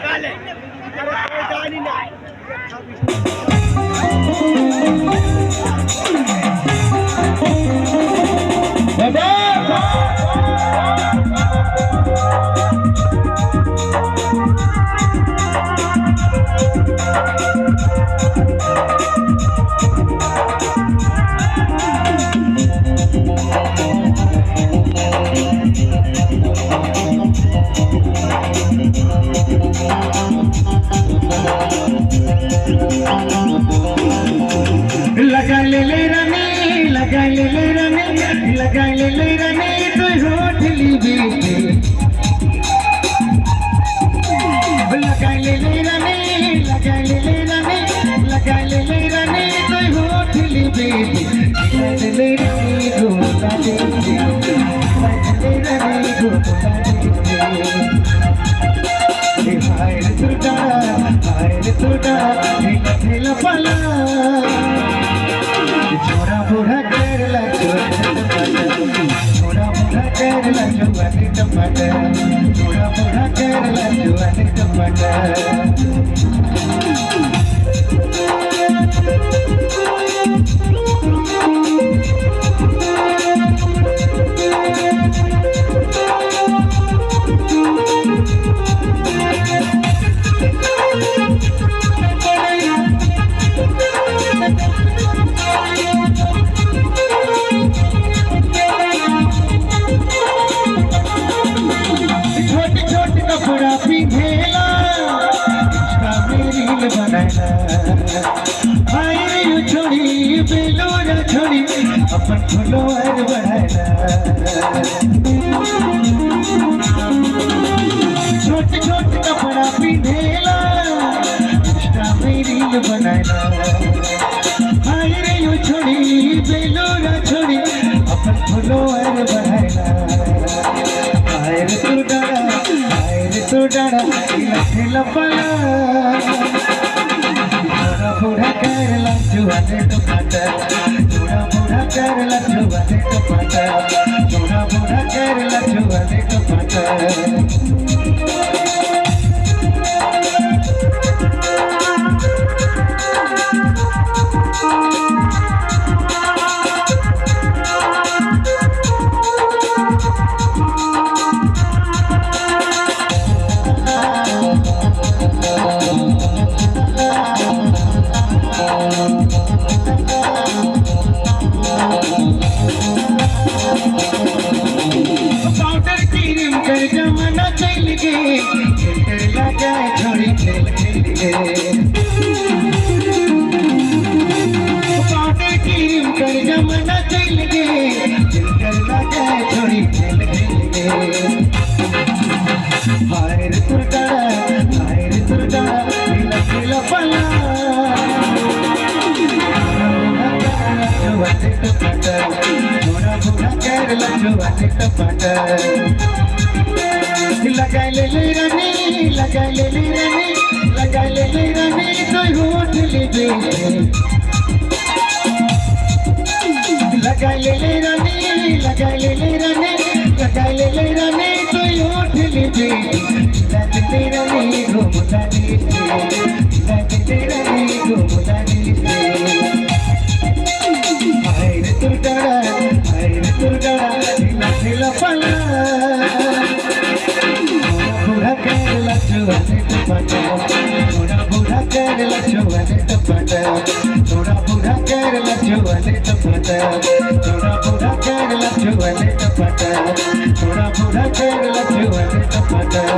गाले तेरे कोई जानी ना लगा ले रने लगा ले रने लगा ले रने तो होठ लीबे लगा ले रने लगा ले रने लगा ले रने तो होठ लीबे ले रने घोटा दे ले रने घोटा दे हाय तुड़ा दिल पला छोरा बूढ़ा कर लगे छोरा बूढ़ा कर लगे वाली टमाटर छोरा बूढ़ा कर लगे वाली टमाटर छोड़ी बेलोरा छोड़ी अपन फुलवार बढ़ाना छोट छोट कपड़ा पिंधेला इंस्टा में रील बनाना हाय रे यू छोड़ी बेलोरा छोड़ी अपन फुलवार बढ़ाना हाय रे तू डरा खिला पला बूढ़ा कर जुआने टमाटर बूढ़ा कर जुआने टमाटर बूढ़ा कर जुआने टमाटर पाउडर क्रीम कर जमाना चल गए फिल्टर लगा छोड़ी खेल गए पाउडर क्रीम कर जमाना चल गए फिल्टर लगा छोड़ी खेल गए हाय रे तुरदा नीला पला जुआने टमाटर लगा ले रने लगा ले रने लगा ले रने तो होठ लीबे लगा ले रने लगा ले रने लगा ले रने तो होठ लीबे लगते रने घूमता लगते रने घूमता हाय रे तुरदा नीला पला बूढ़ा कर जुआने टमाटर थोड़ा बूढ़ा कर जुआने टमाटर थोड़ा बूढ़ा कर जुआने टमाटर थोड़ा बूढ़ा कर जुआने टमाटर थोड़ा बूढ़ा कर जुआने टमाटर